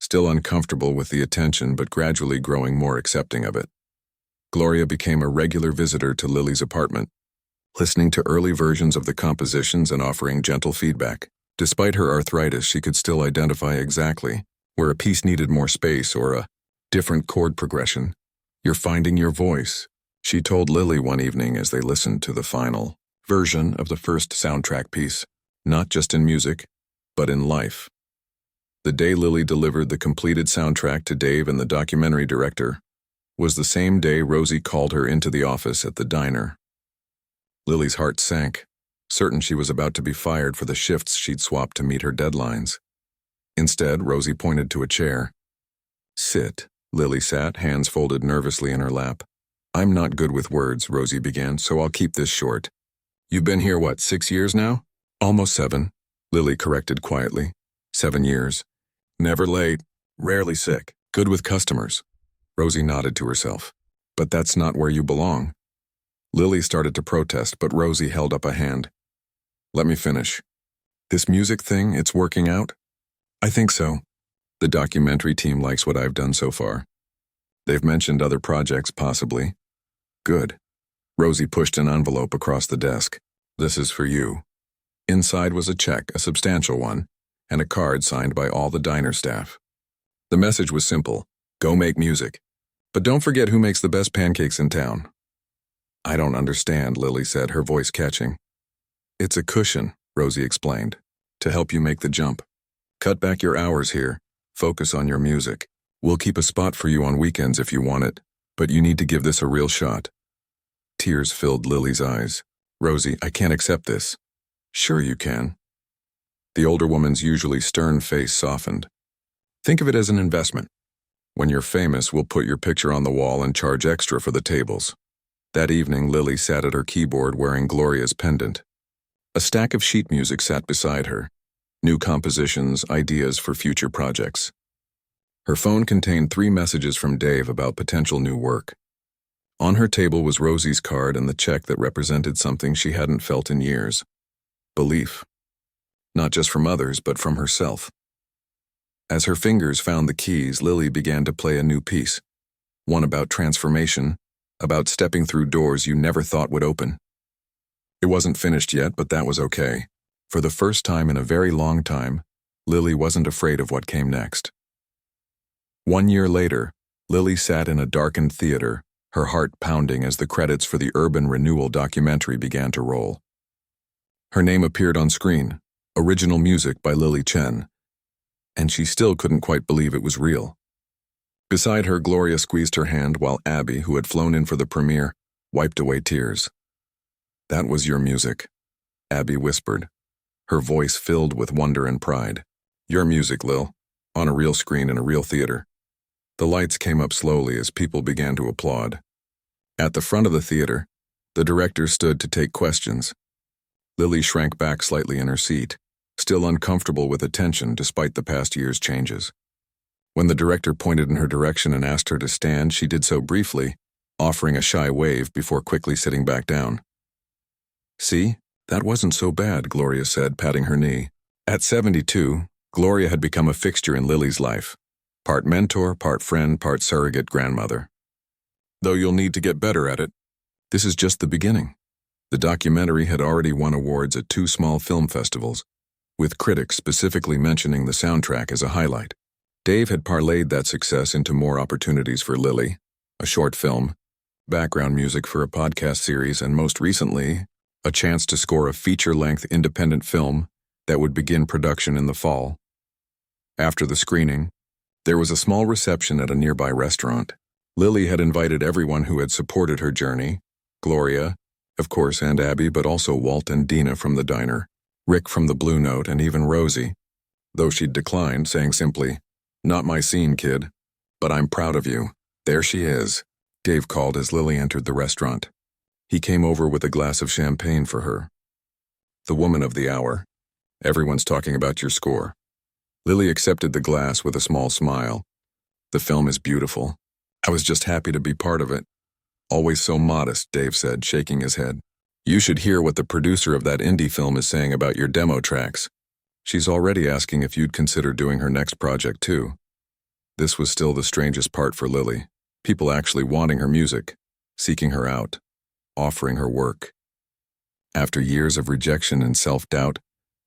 still uncomfortable with the attention but gradually growing more accepting of it. Gloria became a regular visitor to Lily's apartment, listening to early versions of the compositions and offering gentle feedback. Despite her arthritis, she could still identify exactly where a piece needed more space or a different chord progression. "You're finding your voice," she told Lily one evening as they listened to the final version of the first soundtrack piece, not just in music, but in life. The day Lily delivered the completed soundtrack to Dave and the documentary director was the same day Rosie called her into the office at the diner. Lily's heart sank, certain she was about to be fired for the shifts she'd swapped to meet her deadlines. Instead, Rosie pointed to a chair. "Sit." Lily sat, hands folded nervously in her lap. "I'm not good with words," Rosie began, "so I'll keep this short. You've been here, what, 6 years now?" "Almost 7, Lily corrected quietly. 7 years. Never late, rarely sick, good with customers." Rosie nodded to herself. "But that's not where you belong." Lily started to protest, but Rosie held up a hand. "Let me finish. This music thing, it's working out?" "I think so. The documentary team likes what I've done so far. They've mentioned other projects, possibly." "Good." Rosie pushed an envelope across the desk. "This is for you." Inside was a check, a substantial one, and a card signed by all the diner staff. The message was simple: go make music. But don't forget who makes the best pancakes in town. "I don't understand," Lily said, her voice catching. "It's a cushion," Rosie explained, "to help you make the jump. Cut back your hours here. Focus on your music. We'll keep a spot for you on weekends if you want it, but you need to give this a real shot." Tears filled Lily's eyes. "Rosie, I can't accept this." "Sure you can." The older woman's usually stern face softened. "Think of it as an investment. When you're famous, we'll put your picture on the wall and charge extra for the tables." That evening, Lily sat at her keyboard wearing Gloria's pendant. A stack of sheet music sat beside her, new compositions, ideas for future projects. Her phone contained 3 messages from Dave about potential new work. On her table was Rosie's card and the check that represented something she hadn't felt in years: belief. Not just from others, but from herself. As her fingers found the keys, Lily began to play a new piece, one about transformation, about stepping through doors you never thought would open. It wasn't finished yet, but that was okay. For the first time in a very long time, Lily wasn't afraid of what came next. 1 year later, Lily sat in a darkened theater, her heart pounding as the credits for the Urban Renewal documentary began to roll. Her name appeared on screen, original music by Lily Chen, and she still couldn't quite believe it was real. Beside her, Gloria squeezed her hand while Abby, who had flown in for the premiere, wiped away tears. "That was your music," Abby whispered, her voice filled with wonder and pride. "Your music, Lil, on a real screen in a real theater." The lights came up slowly as people began to applaud. At the front of the theater, the director stood to take questions. Lily shrank back slightly in her seat, still uncomfortable with attention despite the past year's changes. When the director pointed in her direction and asked her to stand, she did so briefly, offering a shy wave before quickly sitting back down. "See, that wasn't so bad," Gloria said, patting her knee. At 72, Gloria had become a fixture in Lily's life. Part mentor, part friend, part surrogate grandmother. "Though you'll need to get better at it. This is just the beginning." The documentary had already won awards at 2 small film festivals, with critics specifically mentioning the soundtrack as a highlight. Dave had parlayed that success into more opportunities for Lily, a short film, background music for a podcast series, and most recently, a chance to score a feature-length independent film that would begin production in the fall. After the screening, there was a small reception at a nearby restaurant. Lily had invited everyone who had supported her journey, Gloria, of course, and Abby, but also Walt and Dina from the diner, Rick from the Blue Note, and even Rosie, though she'd declined, saying simply, "Not my scene, kid, but I'm proud of you. There she is," Dave called as Lily entered the restaurant. He came over with a glass of champagne for her. "The woman of the hour. Everyone's talking about your score." Lily accepted the glass with a small smile. "The film is beautiful. I was just happy to be part of it." "Always so modest," Dave said, shaking his head. "You should hear what the producer of that indie film is saying about your demo tracks. She's already asking if you'd consider doing her next project too." This was still the strangest part for Lily. People actually wanting her music, seeking her out, offering her work. After years of rejection and self-doubt,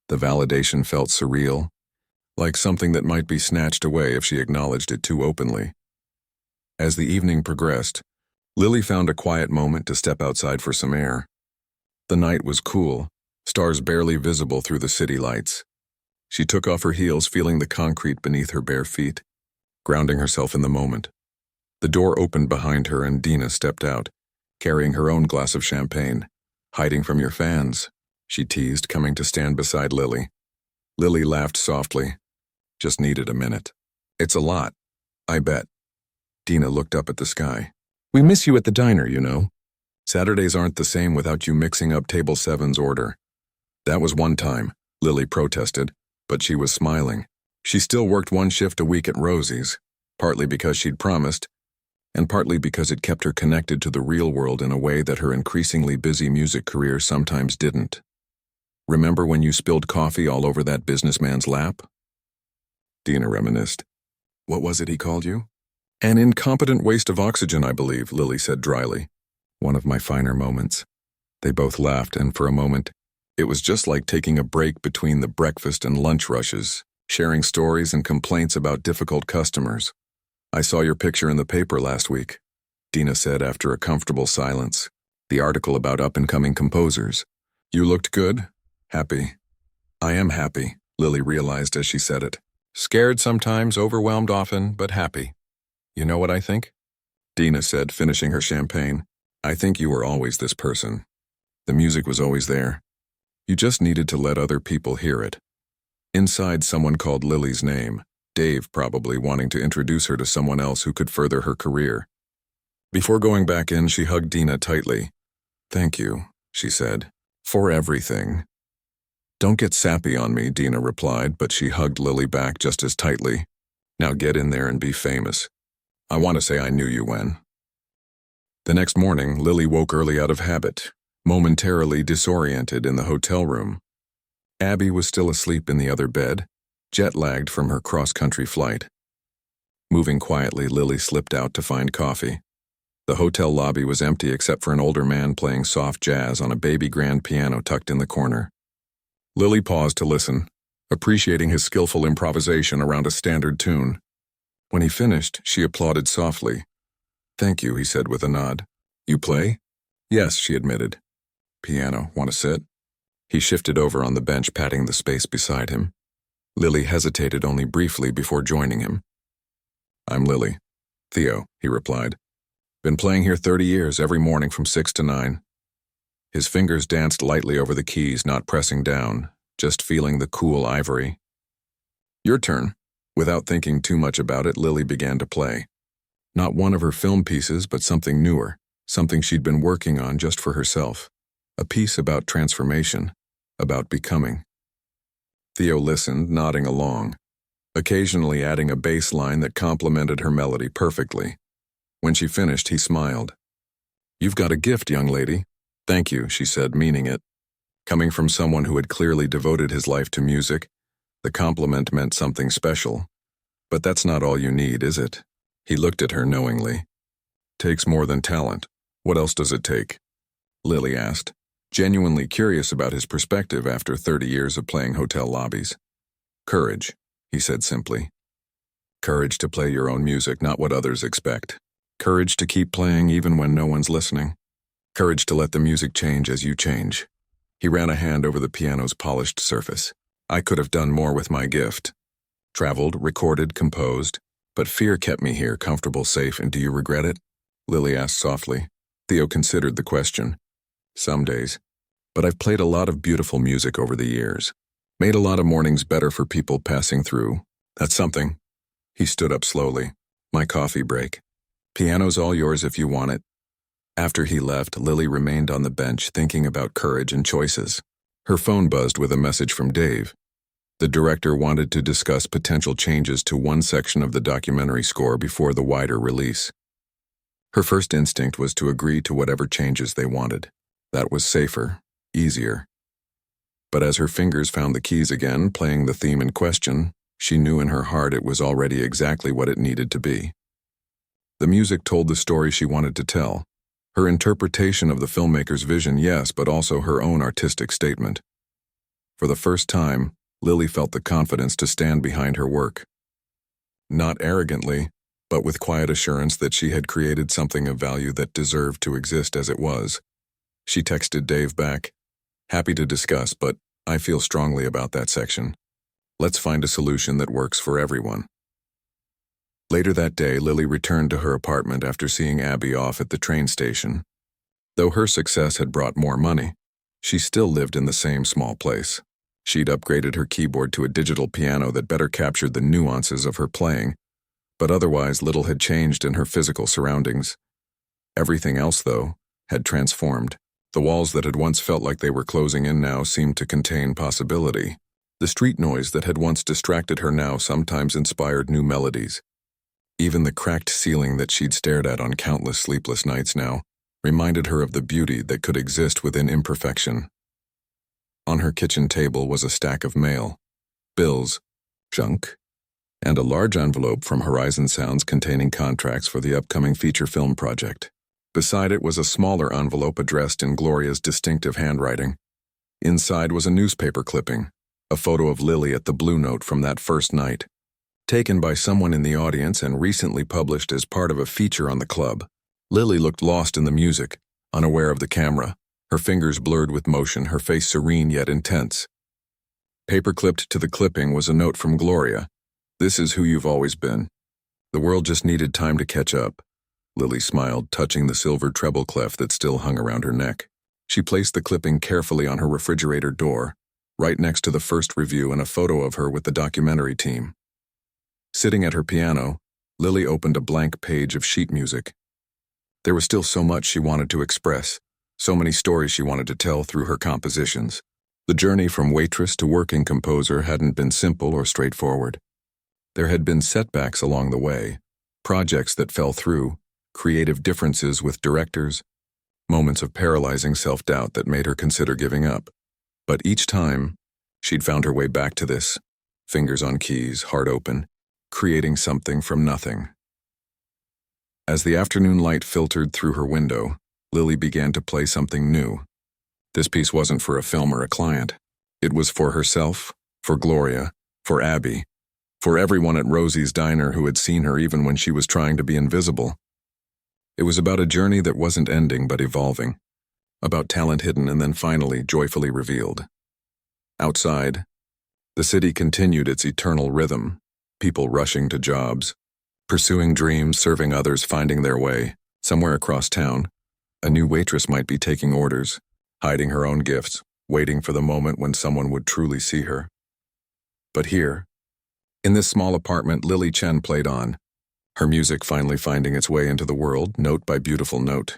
the validation felt surreal, like something that might be snatched away if she acknowledged it too openly. As the evening progressed, Lily found a quiet moment to step outside for some air. The night was cool, stars barely visible through the city lights. She took off her heels, feeling the concrete beneath her bare feet, grounding herself in the moment. The door opened behind her and Dina stepped out, carrying her own glass of champagne. "Hiding from your fans," she teased, coming to stand beside Lily. Lily laughed softly. "Just needed a minute." "It's a lot, I bet." Dina looked up at the sky. "We miss you at the diner, you know. Saturdays aren't the same without you mixing up Table 7's order." "That was one time," Lily protested, but she was smiling. She still worked 1 shift a week at Rosie's, partly because she'd promised, and partly because it kept her connected to the real world in a way that her increasingly busy music career sometimes didn't. "Remember when you spilled coffee all over that businessman's lap?" Dina reminisced. "What was it he called you?" "An incompetent waste of oxygen, I believe," Lily said dryly. "One of my finer moments." They both laughed, and for a moment, it was just like taking a break between the breakfast and lunch rushes, sharing stories and complaints about difficult customers. "I saw your picture in the paper last week," Dina said after a comfortable silence. "The article about up-and-coming composers. You looked good? Happy." "I am happy," Lily realized as she said it. "Scared sometimes, overwhelmed often, but happy. You know what I think?" Dina said, finishing her champagne. "I think you were always this person. The music was always there. You just needed to let other people hear it." Inside, someone called Lily's name, Dave probably wanting to introduce her to someone else who could further her career. Before going back in, she hugged Dina tightly. "Thank you," she said, "for everything." "Don't get sappy on me," Dina replied, but she hugged Lily back just as tightly. "Now get in there and be famous. I want to say I knew you when." The next morning, Lily woke early out of habit, momentarily disoriented in the hotel room. Abby was still asleep in the other bed, jet-lagged from her cross-country flight. Moving quietly, Lily slipped out to find coffee. The hotel lobby was empty except for an older man playing soft jazz on a baby grand piano tucked in the corner. Lily paused to listen, appreciating his skillful improvisation around a standard tune. When he finished, she applauded softly. "Thank you," he said with a nod. "You play?" "Yes," she admitted. "Piano. Want to sit?" He shifted over on the bench, patting the space beside him. Lily hesitated only briefly before joining him. "I'm Lily. Theo," he replied. "Been playing here 30 years, every morning from 6 to 9. His fingers danced lightly over the keys, not pressing down, just feeling the cool ivory. "Your turn." Without thinking too much about it, Lily began to play. Not one of her film pieces, but something newer, something she'd been working on just for herself. A piece about transformation, about becoming. Theo listened, nodding along, occasionally adding a bass line that complemented her melody perfectly. When she finished, he smiled. "You've got a gift, young lady." "Thank you," she said, meaning it. Coming from someone who had clearly devoted his life to music, the compliment meant something special. But that's not all you need, is it? He looked at her knowingly. "Takes more than talent. What else does it take?" Lily asked, genuinely curious about his perspective after 30 years of playing hotel lobbies. "Courage," he said simply. "Courage to play your own music, not what others expect. Courage to keep playing even when no one's listening. Courage to let the music change as you change." He ran a hand over the piano's polished surface. "I could have done more with my gift. Traveled, recorded, composed, but fear kept me here, comfortable, safe, and do you regret it?" Lily asked softly. Theo considered the question. "Some days. But I've played a lot of beautiful music over the years. Made a lot of mornings better for people passing through. That's something." He stood up slowly. "My coffee break. Piano's all yours if you want it." After he left, Lily remained on the bench thinking about courage and choices. Her phone buzzed with a message from Dave. The director wanted to discuss potential changes to one section of the documentary score before the wider release. Her first instinct was to agree to whatever changes they wanted. That was safer, easier. But as her fingers found the keys again, playing the theme in question, she knew in her heart it was already exactly what it needed to be. The music told the story she wanted to tell. Her interpretation of the filmmaker's vision, yes, but also her own artistic statement. For the first time, Lily felt the confidence to stand behind her work. Not arrogantly, but with quiet assurance that she had created something of value that deserved to exist as it was. She texted Dave back, "Happy to discuss, but I feel strongly about that section. Let's find a solution that works for everyone." Later that day, Lily returned to her apartment after seeing Abby off at the train station. Though her success had brought more money, she still lived in the same small place. She'd upgraded her keyboard to a digital piano that better captured the nuances of her playing, but otherwise little had changed in her physical surroundings. Everything else, though, had transformed. The walls that had once felt like they were closing in now seemed to contain possibility. The street noise that had once distracted her now sometimes inspired new melodies. Even the cracked ceiling that she'd stared at on countless sleepless nights now reminded her of the beauty that could exist within imperfection. On her kitchen table was a stack of mail, bills, junk, and a large envelope from Horizon Sounds containing contracts for the upcoming feature film project. Beside it was a smaller envelope addressed in Gloria's distinctive handwriting. Inside was a newspaper clipping, a photo of Lily at the Blue Note from that first night, taken by someone in the audience and recently published as part of a feature on the club. Lily looked lost in the music, unaware of the camera, her fingers blurred with motion, her face serene yet intense. Paper-clipped to the clipping was a note from Gloria. "This is who you've always been. The world just needed time to catch up." Lily smiled, touching the silver treble clef that still hung around her neck. She placed the clipping carefully on her refrigerator door, right next to the first review and a photo of her with the documentary team. Sitting at her piano, Lily opened a blank page of sheet music. There was still so much she wanted to express, so many stories she wanted to tell through her compositions. The journey from waitress to working composer hadn't been simple or straightforward. There had been setbacks along the way, projects that fell through, creative differences with directors, moments of paralyzing self-doubt that made her consider giving up. But each time, she'd found her way back to this, fingers on keys, heart open, creating something from nothing. As the afternoon light filtered through her window, Lily began to play something new. This piece wasn't for a film or a client. It was for herself, for Gloria, for Abby, for everyone at Rosie's diner who had seen her even when she was trying to be invisible. It was about a journey that wasn't ending but evolving, about talent hidden and then finally joyfully revealed. Outside, the city continued its eternal rhythm, people rushing to jobs, pursuing dreams, serving others, finding their way. Somewhere across town, a new waitress might be taking orders, hiding her own gifts, waiting for the moment when someone would truly see her. But here, in this small apartment, Lily Chen played on, her music finally finding its way into the world, note by beautiful note.